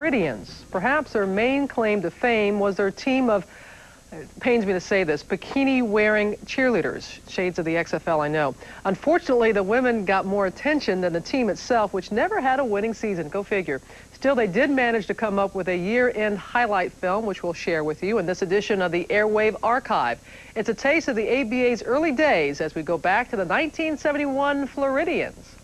Floridians. Perhaps their main claim to fame was their team of, it pains me to say this, bikini-wearing cheerleaders. Shades of the XFL, I know. Unfortunately, the women got more attention than the team itself, which never had a winning season. Go figure. Still, they did manage to come up with a year-end highlight film, which we'll share with you in this edition of the Airwave Archive. It's a taste of the ABA's early days as we go back to the 1971 Floridians.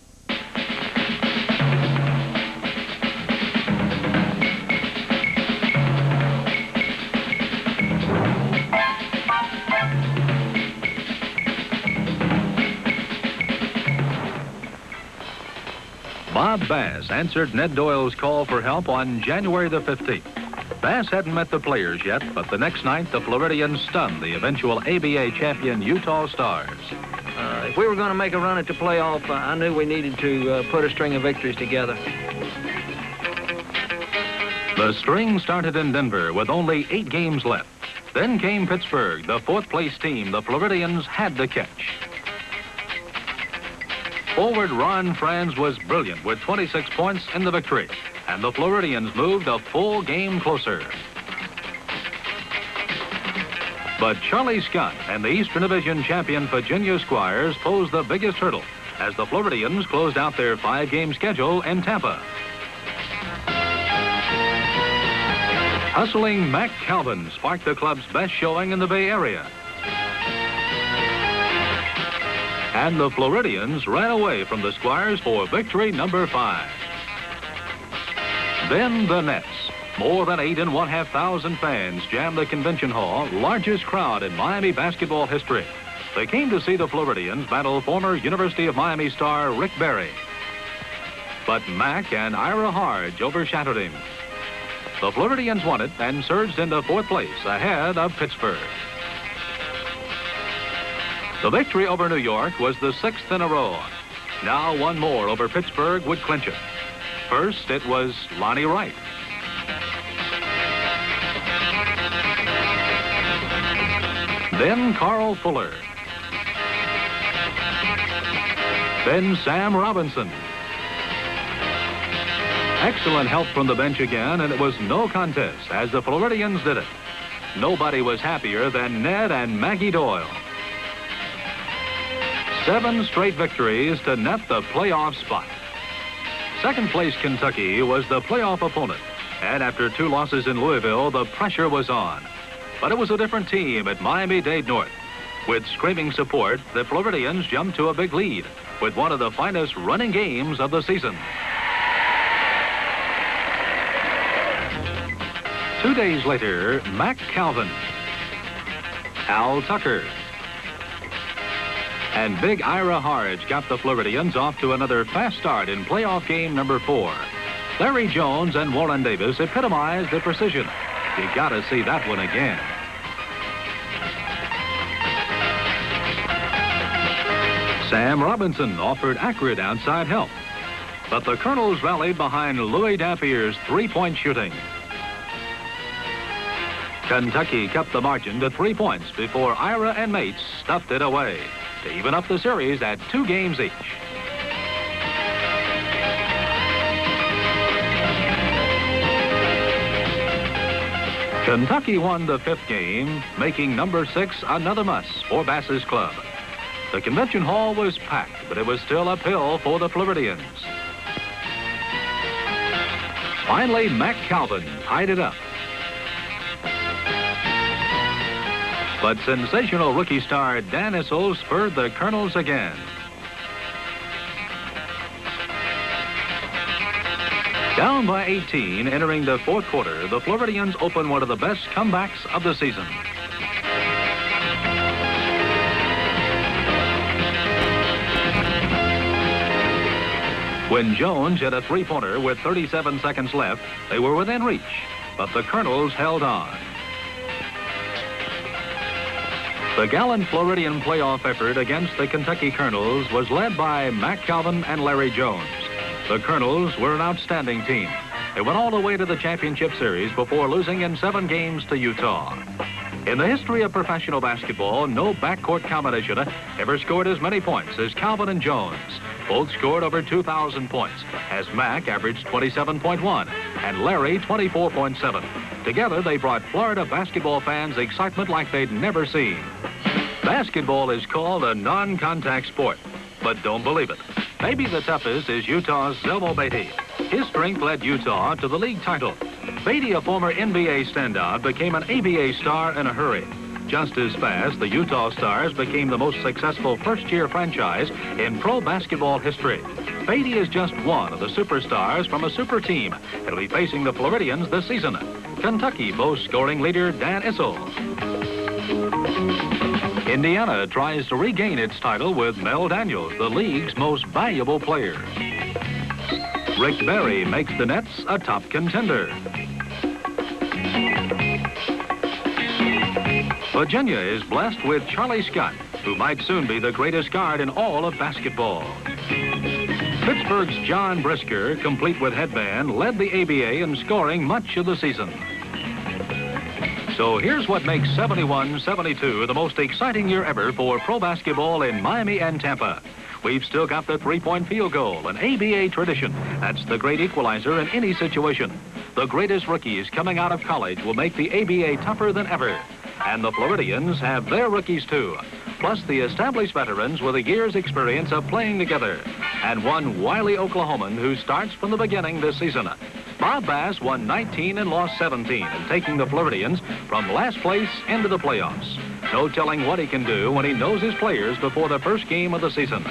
Bob Bass answered Ned Doyle's call for help on January the 15th. Bass hadn't met the players yet, but the next night the Floridians stunned the eventual ABA champion Utah Stars. If we were going to make a run at the playoff, I knew we needed to put a string of victories together. The string started in Denver with only 8 games left. Then came Pittsburgh, the 4th-place team the Floridians had to catch. Forward Ron Franz was brilliant with 26 points in the victory, and the Floridians moved a full game closer. But Charlie Scott and the Eastern Division champion Virginia Squires posed the biggest hurdle as the Floridians closed out their 5-game schedule in Tampa. Hustling Mac Calvin sparked the club's best showing in the Bay Area. And the Floridians ran away from the Squires for victory number 5. Then the Nets. More than 8,500 fans jammed the convention hall, largest crowd in Miami basketball history. They came to see the Floridians battle former University of Miami star Rick Barry. But Mac and Ira Hardge overshadowed him. The Floridians won it and surged into 4th place ahead of Pittsburgh. The victory over New York was the 6th in a row. Now one more over Pittsburgh would clinch it. First, it was Lonnie Wright. Then Carl Fuller. Then Sam Robinson. Excellent help from the bench again, and it was no contest as the Floridians did it. Nobody was happier than Ned and Maggie Doyle. 7 straight victories to net the playoff spot. 2nd place Kentucky was the playoff opponent, and after 2 losses in Louisville, the pressure was on. But it was a different team at Miami-Dade North. With screaming support, the Floridians jumped to a big lead with one of the finest running games of the season. 2 days later, Mac Calvin, Al Tucker, and Big Ira Hardge got the Floridians off to another fast start in playoff game number 4. Larry Jones and Warren Davis epitomized the precision. You gotta see that one again. Sam Robinson offered accurate outside help. But the Colonels rallied behind Louis Dampier's 3-point shooting. Kentucky kept the margin to 3 points before Ira and mates stuffed it away to even up the series at 2 games each. Kentucky won the 5th game, making number 6 another must for Bass's club. The convention hall was packed, but it was still uphill for the Floridians. Finally, Mac Calvin tied it up. But sensational rookie star Dan Issel spurred the Colonels again. Down by 18, entering the 4th quarter, the Floridians opened one of the best comebacks of the season. When Jones hit a 3-pointer with 37 seconds left, they were within reach, but the Colonels held on. The gallant Floridian playoff effort against the Kentucky Colonels was led by Mac Calvin and Larry Jones. The Colonels were an outstanding team. They went all the way to the championship series before losing in 7 games to Utah. In the history of professional basketball, no backcourt combination ever scored as many points as Calvin and Jones. Both scored over 2,000 points, as Mac averaged 27.1 and Larry 24.7. Together, they brought Florida basketball fans excitement like they'd never seen. Basketball is called a non-contact sport, but don't believe it. Maybe the toughest is Utah's Zelmo Beatty. His strength led Utah to the league title. Beatty, a former NBA standout, became an ABA star in a hurry. Just as fast, the Utah Stars became the most successful first-year franchise in pro basketball history. Beatty is just one of the superstars from a super team. He'll be facing the Floridians this season. Kentucky boasts scoring leader Dan Issel. Indiana tries to regain its title with Mel Daniels, the league's most valuable player. Rick Barry makes the Nets a top contender. Virginia is blessed with Charlie Scott, who might soon be the greatest guard in all of basketball. Pittsburgh's John Brisker, complete with headband, led the ABA in scoring much of the season. So here's what makes 71-72 the most exciting year ever for pro basketball in Miami and Tampa. We've still got the three-point field goal, an ABA tradition. That's the great equalizer in any situation. The greatest rookies coming out of college will make the ABA tougher than ever. And the Floridians have their rookies too, plus the established veterans with a year's experience of playing together, and one wily Oklahoman who starts from the beginning this season. Bob Bass won 19 and lost 17, and taking the Floridians from last place into the playoffs. No telling what he can do when he knows his players before the first game of the season.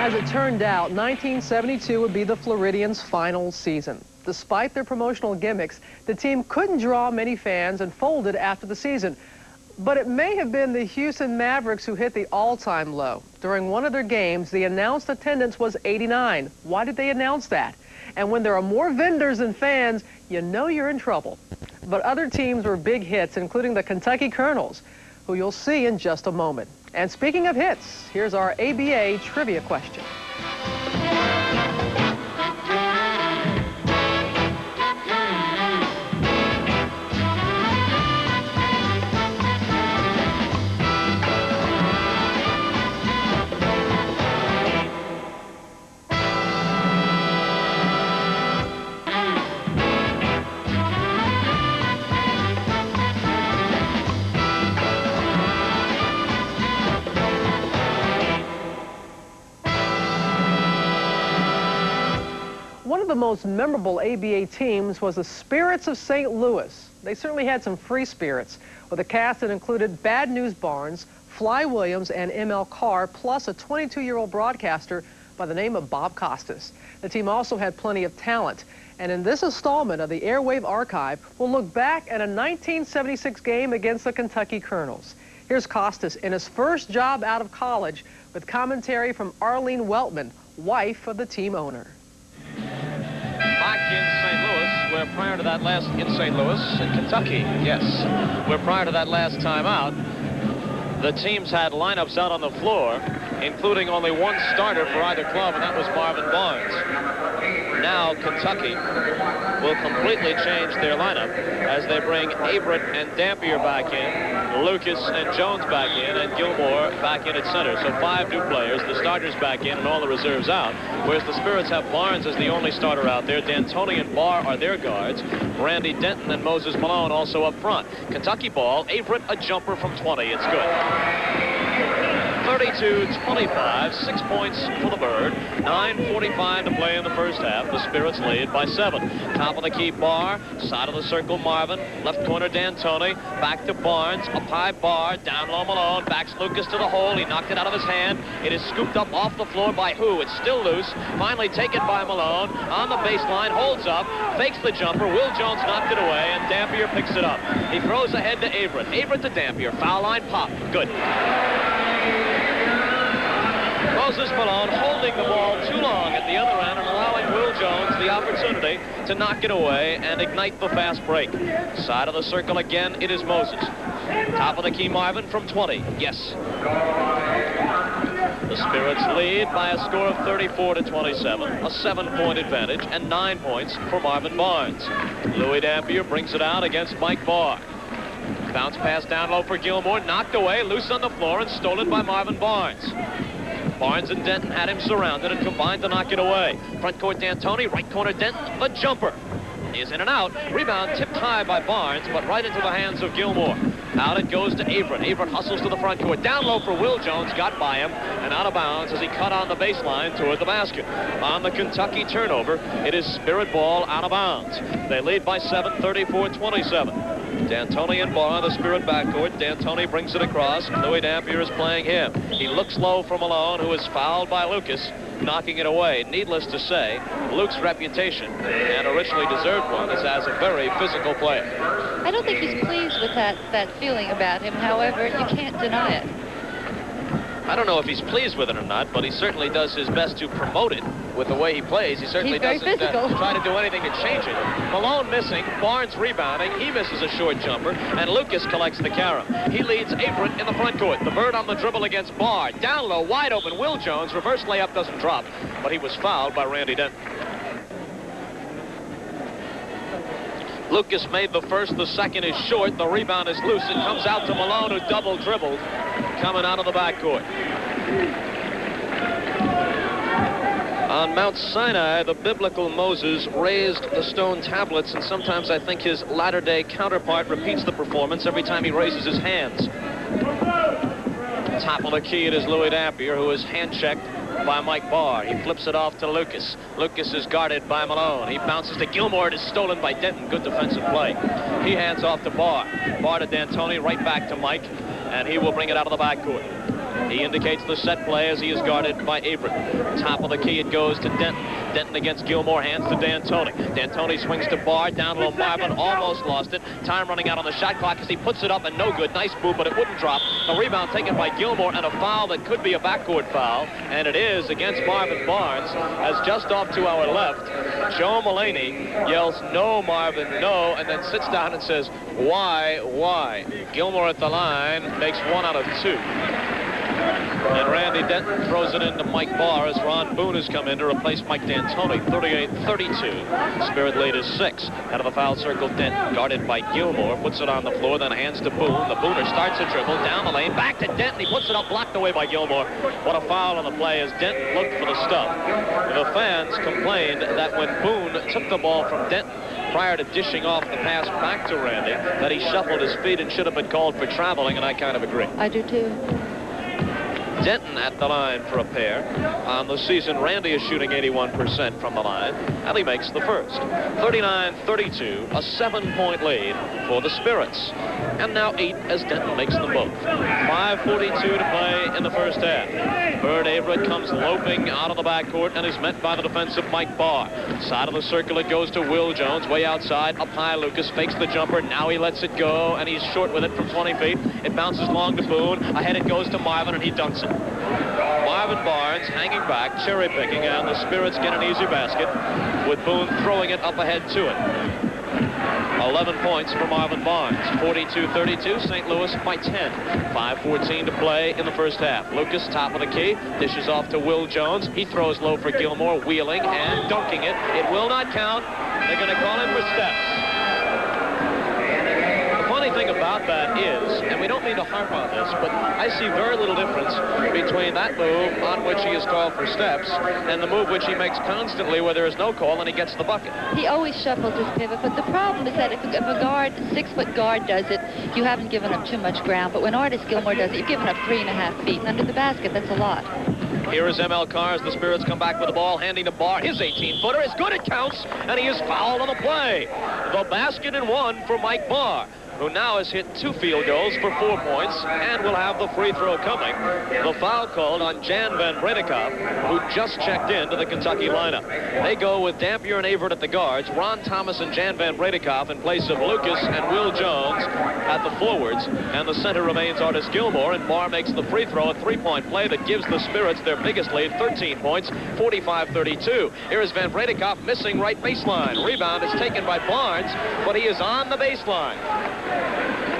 As it turned out, 1972 would be the Floridians' final season. Despite their promotional gimmicks, the team couldn't draw many fans and folded after the season. But it may have been the Houston Mavericks who hit the all-time low. During one of their games, the announced attendance was 89. Why did they announce that? And when there are more vendors than fans, you know you're in trouble. But other teams were big hits, including the Kentucky Colonels, who you'll see in just a moment. And speaking of hits, here's our ABA trivia question. One of the most memorable ABA teams was the Spirits of St. Louis. They certainly had some free spirits, with a cast that included Bad News Barnes, Fly Williams, and M.L. Carr, plus a 22-year-old broadcaster by the name of Bob Costas. The team also had plenty of talent. And in this installment of the Airwave Archive, we'll look back at a 1976 game against the Kentucky Colonels. Here's Costas in his first job out of college with commentary from Arlene Weltman, wife of the team owner. Back in St. Louis, where prior to that last in St. Louis, in Kentucky, yes, where prior to that last time out, the teams had lineups out on the floor, including only one starter for either club, and that was Marvin Barnes. Now Kentucky will completely change their lineup as they bring Averett and Dampier back in, Lucas and Jones back in, and Gilmore back in at center. So 5 new players, the starters back in and all the reserves out, whereas the Spirits have Barnes as the only starter out there. D'Antoni and Barr are their guards. Randy Denton and Moses Malone also up front. Kentucky ball, Averett a jumper from 20. It's good. 32-25, 6 points for the Bird. 9:45 to play in the first half. The Spirits lead by 7. Top of the key, Barr. Side of the circle, Marvin. Left corner, D'Antoni. Back to Barnes. Up high, Barr. Down low, Malone. Backs Lucas to the hole. He knocked it out of his hand. It is scooped up off the floor by who? It's still loose. Finally taken by Malone. On the baseline, holds up. Fakes the jumper. Will Jones knocked it away, and Dampier picks it up. He throws ahead to Averett. Averett to Dampier. Foul line, pop. Good. Moses Malone holding the ball too long at the other end and allowing Will Jones the opportunity to knock it away and ignite the fast break. Side of the circle again, it is Moses. Top of the key, Marvin from 20. Yes. The Spirits lead by a score of 34-27, a 7-point advantage, and 9 points for Marvin Barnes. Louis Dampier brings it out against Mike Barr. Bounce pass down low for Gilmore, knocked away, loose on the floor, and stolen by Marvin Barnes. Barnes and Denton had him surrounded and combined to knock it away. Front court D'Antoni, right corner Denton, the jumper is in and out. Rebound tipped high by Barnes, but right into the hands of Gilmore. Out it goes to Averett. Averett hustles to the front court. Down low for Will Jones, got by him, and out of bounds as he cut on the baseline toward the basket. On the Kentucky turnover, it is Spirit ball out of bounds. They lead by 7, 34-27. D'Antoni and Barr, the Spirit backcourt. D'Antoni brings it across. Louis Dampier is playing him. He looks low for Malone, who is fouled by Lucas, knocking it away. Needless to say, Luke's reputation, and a richly deserved one, is as a very physical player. I don't think he's pleased with that feeling about him. However, you can't deny it. I don't know if he's pleased with it or not, but he certainly does his best to promote it with the way he plays. He certainly doesn't try to do anything to change it. Malone missing, Barnes rebounding, he misses a short jumper, and Lucas collects the carom. He leads Averett in the front court. The Bird on the dribble against Barr. Down low, wide open, Will Jones. Reverse layup doesn't drop, but he was fouled by Randy Denton. Lucas made the first, the second is short, the rebound is loose. It comes out to Malone, who double dribbled, coming out of the backcourt. On Mount Sinai, the biblical Moses raised the stone tablets, and sometimes I think his latter-day counterpart repeats the performance every time he raises his hands. Top of the key, it is Louis Dampier, who is hand-checked by Mike Barr. He flips it off to Lucas. Lucas is guarded by Malone. He bounces to Gilmore. It is stolen by Denton. Good defensive play. He hands off to Barr. Barr to D'Antoni, right back to Mike, and he will bring it out of the backcourt. He indicates the set play as he is guarded by Averett. Top of the key, it goes to Denton. Denton against Gilmore, hands to D'Antoni. D'Antoni swings to Barr, down low Marvin, almost lost it. Time running out on the shot clock as he puts it up, and no good. Nice move, but it wouldn't drop. The rebound taken by Gilmore, and a foul that could be a backcourt foul, and it is against Marvin Barnes, as just off to our left, Joe Mullaney yells, "No, Marvin, no," and then sits down and says, why? Gilmore at the line makes 1 out of 2. And Randy Denton throws it into Mike Barr as Ron Boone has come in to replace Mike D'Antoni. 38-32. Spirit lead is 6. Out of the foul circle, Denton, guarded by Gilmore, puts it on the floor, then hands to Boone. The Booner starts a dribble down the lane, back to Denton. He puts it up, blocked away by Gilmore. What a foul on the play as Denton looked for the stuff. The fans complained that when Boone took the ball from Denton prior to dishing off the pass back to Randy, that he shuffled his feet and should have been called for traveling, and I kind of agree. I do too. Denton at the line for a pair. On the season, Randy is shooting 81% from the line, and he makes the first. 39-32, a 7-point lead for the Spirits. And now 8 as Denton makes them both. 5:42 to play in the first half. Bird Averett comes loping out of the backcourt and is met by the defensive Mike Barr. Side of the circle, it goes to Will Jones, way outside. Up high, Lucas fakes the jumper. Now he lets it go, and he's short with it from 20 feet. It bounces long to Boone. Ahead it goes to Marvin, and he dunks it. Marvin Barnes hanging back, cherry picking, and the Spirits get an easy basket with Boone throwing it up ahead to it. 11 points for Marvin Barnes. 42-32, St. Louis by 10. 5:14 to play in the first half. Lucas, top of the key, dishes off to Will Jones. He throws low for Gilmore, wheeling and dunking it. It will not count. They're going to call him for steps. The thing about that is, and we don't mean to harp on this, but I see very little difference between that move on which he is called for steps and the move which he makes constantly where there is no call and he gets the bucket. He always shuffles his pivot, but the problem is that if a guard, 6-foot guard does it, you haven't given up too much ground, but when Artis Gilmore does it, you've given up 3.5 feet, and under the basket, that's a lot. Here is ML Carr as the Spirits come back with the ball, handing to Barr. His 18-footer is good, it counts, and he is fouled on the play. The basket and 1 for Mike Barr, who now has hit 2 field goals for 4 points and will have the free throw coming. The foul called on Jan Van Bredekop, who just checked into the Kentucky lineup. They go with Dampier and Averett at the guards, Ron Thomas and Jan Van Bredekop in place of Lucas and Will Jones at the forwards, and the center remains Artis Gilmore, and Barr makes the free throw, a 3-point play that gives the Spirits their biggest lead, 13 points, 45-32. Here is Van Bredekop missing right baseline. Rebound is taken by Barnes, but he is on the baseline.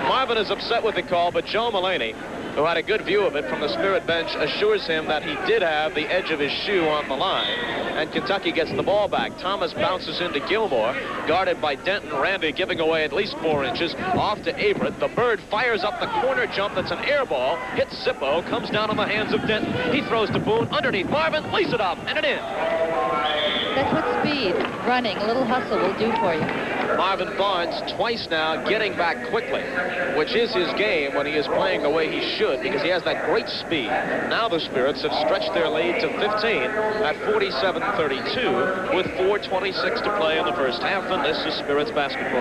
Marvin is upset with the call, but Joe Mullaney, who had a good view of it from the Spirit bench, assures him that he did have the edge of his shoe on the line. And Kentucky gets the ball back. Thomas bounces into Gilmore, guarded by Denton. Randy giving away at least 4 inches. Off to Averett. The Bird fires up the corner jump. That's an air ball. Hits Zippo. Comes down on the hands of Denton. He throws to Boone. Underneath Marvin. Lays it up. And it in. That's what speed, running, a little hustle will do for you. Marvin Barnes twice now getting back quickly, which is his game when he is playing the way he should, because he has that great speed. Now the Spirits have stretched their lead to 15 at 47-32 with 4:26 to play in the first half, and this is Spirits basketball.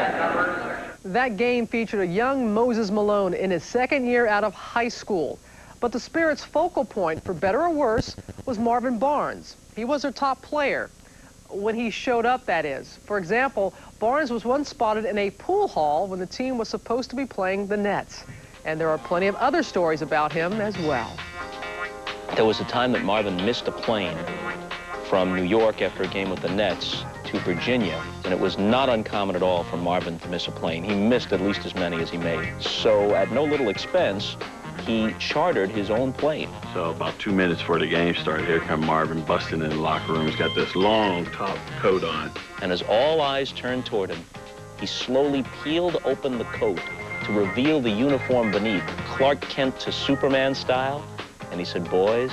That game featured a young Moses Malone in his second year out of high school. But the Spirits' focal point, for better or worse, was Marvin Barnes. He was their top player. When he showed up, that is. For example, Barnes was once spotted in a pool hall when the team was supposed to be playing the Nets. And there are plenty of other stories about him as well. There was a time that Marvin missed a plane from New York after a game with the Nets to Virginia, and it was not uncommon at all for Marvin to miss a plane. He missed at least as many as he made. So at no little expense, he chartered his own plane. So about 2 minutes before the game started, here come Marvin busting in the locker room. He's got this long top coat on. And as all eyes turned toward him, he slowly peeled open the coat to reveal the uniform beneath, Clark Kent to Superman style. And he said, "Boys,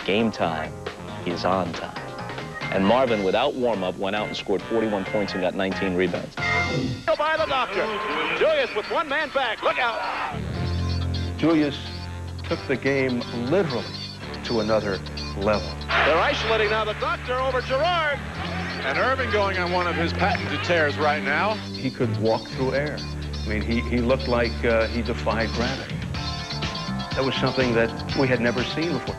game time is on time." And Marvin, without warm-up, went out and scored 41 points and got 19 rebounds. By the doctor. Julius with one man back. Look out. Julius took the game literally to another level. They're isolating now the doctor over Gerard. And Irving going on one of his patented tears right now. He could walk through air. I mean, he looked like he defied gravity. That was something that we had never seen before.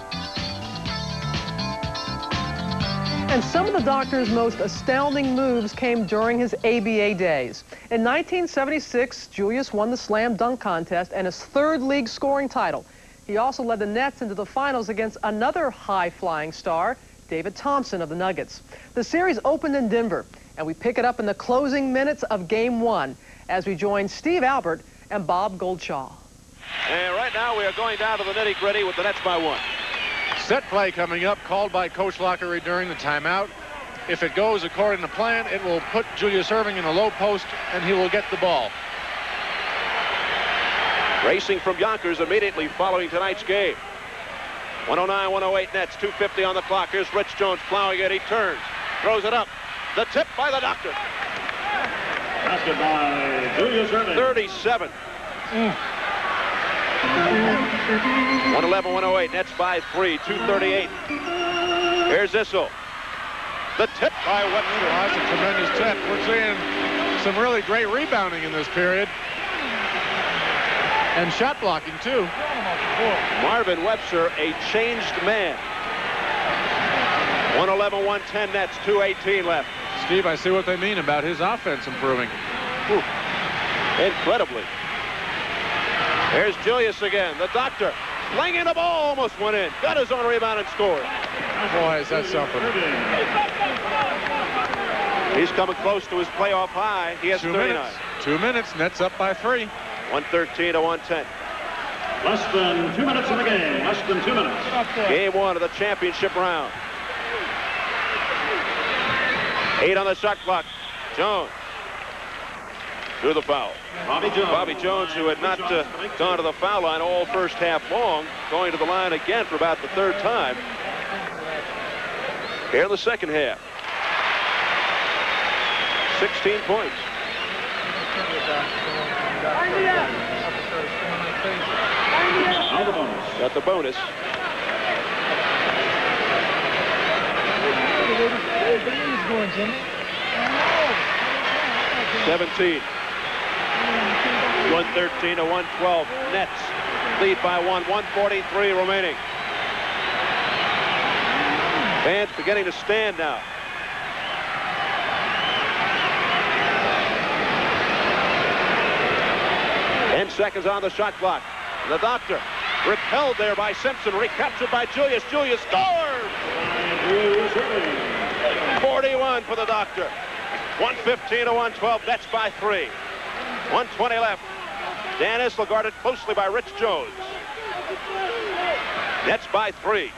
And some of the doctor's most astounding moves came during his ABA days. In 1976, Julius won the slam dunk contest and his 3rd league scoring title. He also led the Nets into the finals against another high-flying star, David Thompson of the Nuggets. The series opened in Denver, and we pick it up in the closing minutes of Game 1 as we join Steve Albert and Bob Goldshaw. And right now we are going down to the nitty-gritty with the Nets by 1. Set play coming up, called by Coach Lockery during the timeout. If it goes according to plan, it will put Julius Irving in a low post, and he will get the ball. Racing from Yonkers immediately following tonight's game. 109-108 Nets, 2:50 on the clock. Here's Rich Jones plowing it. He turns, throws it up. The tip by the doctor. Basket by Julius Irving. 37. 111-108, Nets by 3, 2:38. Here's Issel. The tip by Webster. Oh, that's a tremendous tip. We're seeing some really great rebounding in this period. And shot blocking, too. Marvin Webster, a changed man. 111-110 Nets, 2:18 left. Steve, I see what they mean about his offense improving. Ooh. Incredibly. Here's Julius again. The doctor slinging the ball, almost went in. Got his own rebound and scored. Boy, is that something. He's coming close to his playoff high. He has 39. 2 minutes. Nets up by 3. 113-110. Less than 2 minutes in the game. Less than 2 minutes. Game 1 of the championship round. 8 on the shot clock. Jones. Through the foul. Bobby Jones, who had not gone to the foul line all first half long, going to the line again for about the 3rd time. Here in the second half. 16 points. Got the bonus. $17. 113-112. Nets lead by 1. 1:43 remaining. Fans beginning to stand now. Ten seconds on the shot clock. The doctor repelled there by Simpson, recaptured by Julius. Julius scores! 41 for the doctor. 115-112. Nets by 3. 1:20 left. Dan Issel guarded closely by Rich Jones. Nets by 3.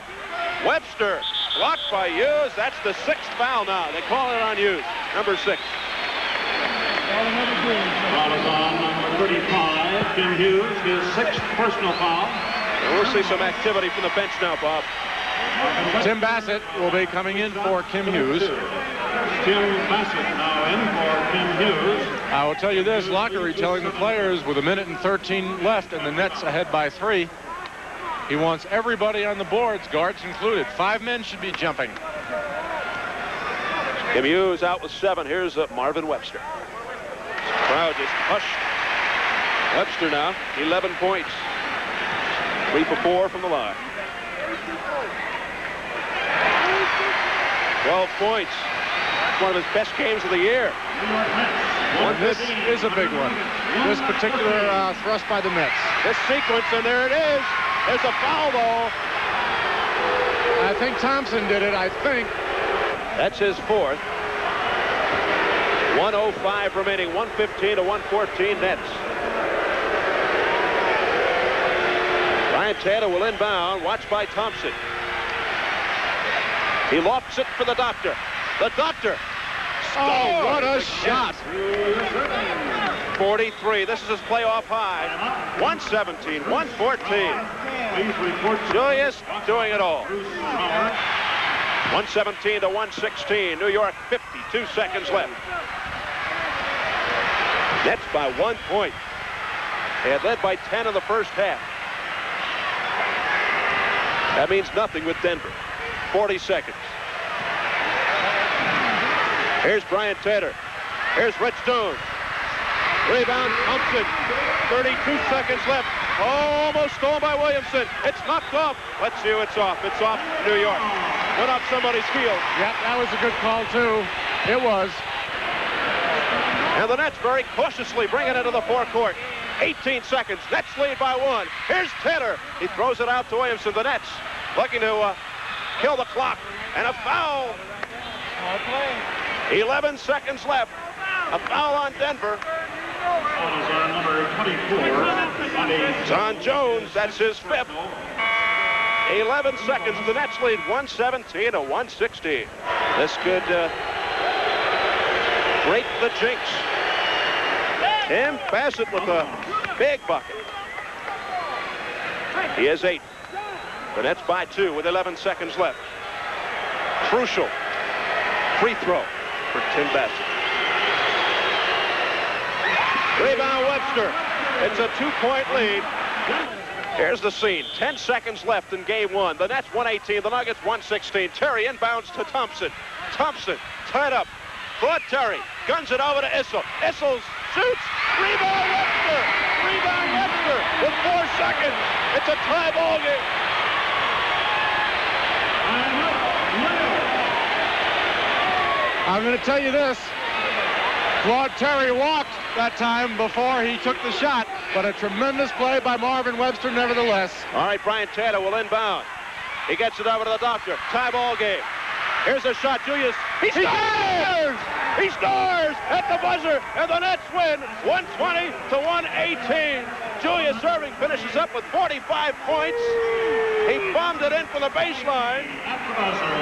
Webster blocked by Hughes. That's the 6th foul now. They call it on Hughes, number 6. Foul is on number 35, Kim Hughes, his 6th personal foul. And we'll see some activity from the bench now, Bob. Tim Bassett will be coming in for Kim Hughes. Tim Bassett now in for Kim Hughes. I will tell you this, Lockery telling the players with 1 minute and 13 left and the Nets ahead by 3. He wants everybody on the boards, guards included. 5 men should be jumping. Kim Hughes out with 7. Here's Marvin Webster. Crowd just hushed. Webster now, 11 points. 3 for 4 from the line. 12 points. It's one of his best games of the year. This is a big one. This particular thrust by the Nets. This sequence, and there it is. There's a foul, though. I think Thompson did it, I think. That's his 4th. 1:05 remaining, 115 to 114 Nets. Brian Taylor will inbound, watched by Thompson. He lofts it for the Doctor. The Doctor. Oh, what a shot. 43. This is his playoff high. 117, 114. Julius doing it all. 117 to 116. New York, 52 seconds left. Nets by 1 point. They had led by 10 in the first half. That means nothing with Denver. 40 seconds. Here's Brian Taylor. Here's Rich Jones. Rebound, Thompson. 32 seconds left. Oh, almost stolen by Williamson. It's knocked off. Let's see who it's off. It's off New York. Went off somebody's field. Yep, that was a good call, too. It was. And the Nets very cautiously bring it into the forecourt. 18 seconds. Nets lead by 1. Here's Taylor. He throws it out to Williamson. The Nets looking to kill the clock. And a foul. 11 seconds left. A foul on Denver. Foul is on number 24. It's on Jones. That's his 5th. 11 seconds. The Nets lead 117 to 116. This could break the jinx. Tim Bassett with a big bucket. He is 8. The Nets by 2 with 11 seconds left. Crucial free throw for Tim Bassett. Rebound Webster. It's a 2-point lead. Here's the scene. 10 seconds left in game 1. The Nets 118, the Nuggets 116. Terry inbounds to Thompson. Thompson tied up. Claude Terry guns it over to Issel. Issel shoots. Rebound Webster. Rebound Webster with 4 seconds. It's a tie ball game. I'm going to tell you this. Claude Terry walked that time before he took the shot, but a tremendous play by Marvin Webster nevertheless. All right, Brian Taylor will inbound. He gets it over to the Doctor. Tie ball game. Here's a shot. Julius. He scores! He scores at the buzzer, and the Nets win 120 to 118. Julius Erving finishes up with 45 points. He bombed it in from the baseline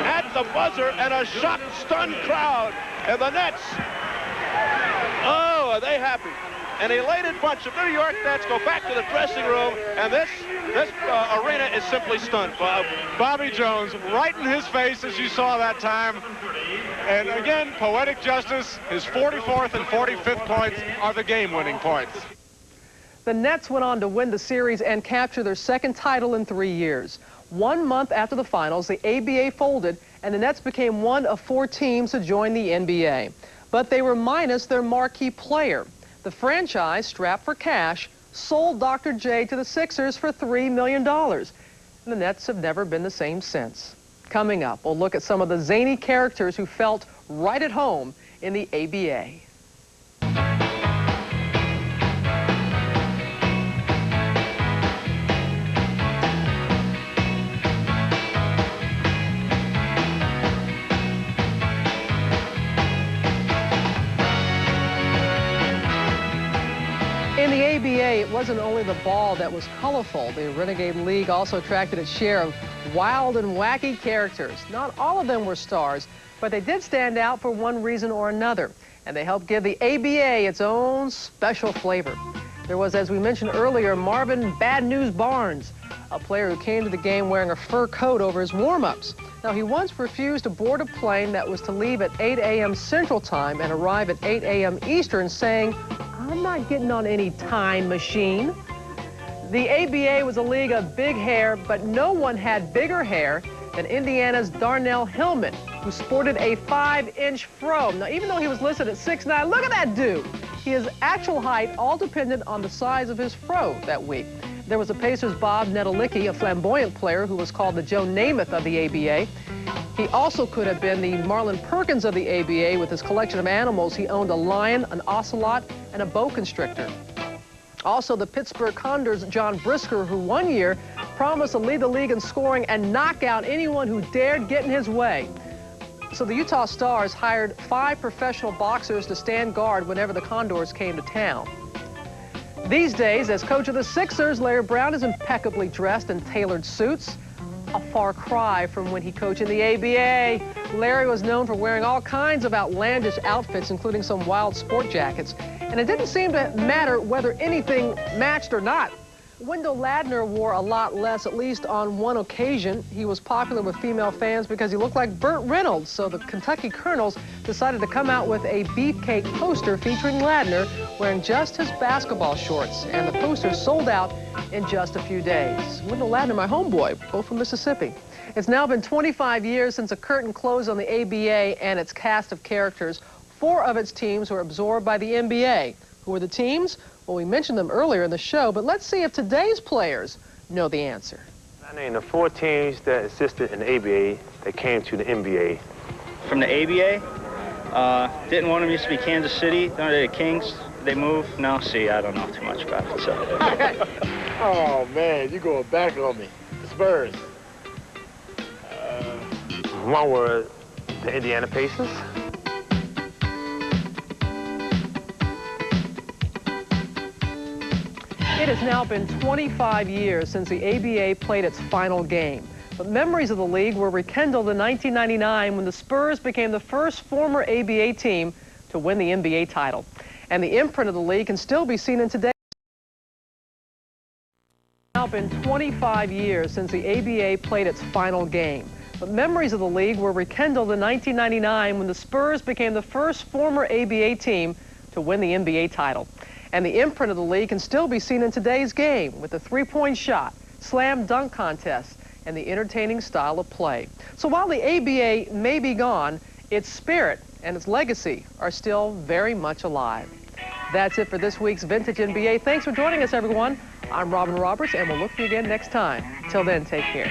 at the buzzer, and a shocked, stunned crowd. And the Nets, oh, are they happy? An elated bunch of New York Nets go back to the dressing room, and this arena is simply stunned, Bob. Bobby Jones right in his face as you saw that time. And again, poetic justice. His 44th and 45th points are the game-winning points. The Nets went on to win the series and capture their 2nd title in 3 years. 1 month after the finals, the ABA folded, and the Nets became one of 4 teams to join the NBA. But they were minus their marquee player. The franchise, strapped for cash, sold Dr. J to the Sixers for $3 million. And the Nets have never been the same since. Coming up, we'll look at some of the zany characters who felt right at home in the ABA. In the ABA, it wasn't only the ball that was colorful. The Renegade League also attracted its share of wild and wacky characters. Not all of them were stars, but they did stand out for one reason or another, and they helped give the ABA its own special flavor. There was, as we mentioned earlier, Marvin Bad News Barnes, a player who came to the game wearing a fur coat over his warm-ups. Now, he once refused to board a plane that was to leave at 8 a.m. Central Time and arrive at 8 a.m. Eastern, saying, "I'm not getting on any time machine." The ABA was a league of big hair, but no one had bigger hair than Indiana's Darnell Hillman, who sported a 5-inch fro. Now, even though he was listed at 6'9", look at that dude. His actual height all depended on the size of his fro that week. There was a Pacers' Bob Nedelicki, a flamboyant player who was called the Joe Namath of the ABA. He also could have been the Marlon Perkins of the ABA with his collection of animals. He owned a lion, an ocelot, and a boa constrictor. Also, the Pittsburgh Condors' John Brisker, who one year promised to lead the league in scoring and knock out anyone who dared get in his way. So the Utah Stars hired 5 professional boxers to stand guard whenever the Condors came to town. These days, as coach of the Sixers, Larry Brown is impeccably dressed in tailored suits. A far cry from when he coached in the ABA. Larry was known for wearing all kinds of outlandish outfits, including some wild sport jackets. And it didn't seem to matter whether anything matched or not. Wendell Ladner wore a lot less, at least on one occasion. He was popular with female fans because he looked like Burt Reynolds, so the Kentucky Colonels decided to come out with a beefcake poster featuring Ladner wearing just his basketball shorts, and the poster sold out in just a few days. Wendell Ladner, my homeboy, both from Mississippi. It's now been 25 years since a curtain closed on the ABA and its cast of characters. 4 of its teams were absorbed by the NBA. Who are the teams? Well, we mentioned them earlier in the show, but let's see if today's players know the answer. I named the 4 teams that existed in the ABA that came to the NBA. From the ABA, didn't want them used to be Kansas City. They're the Kings. They moved. No, see, I don't know too much about it. So. Oh, man, you going back on me. The Spurs. One were the Indiana Pacers. It has now been 25 years since the ABA played its final game. But memories of the league were rekindled in 1999 when the Spurs became the first former ABA team to win the NBA title. And the imprint of the league can still be seen in today's. It's now been 25 years since the ABA played its final game. But memories of the league were rekindled in 1999 when the Spurs became the first former ABA team to win the NBA title. And the imprint of the league can still be seen in today's game with the three-point shot, slam dunk contest, and the entertaining style of play. So while the ABA may be gone, its spirit and its legacy are still very much alive. That's it for this week's Vintage NBA. Thanks for joining us, everyone. I'm Robin Roberts, and we'll look for you again next time. Till then, take care.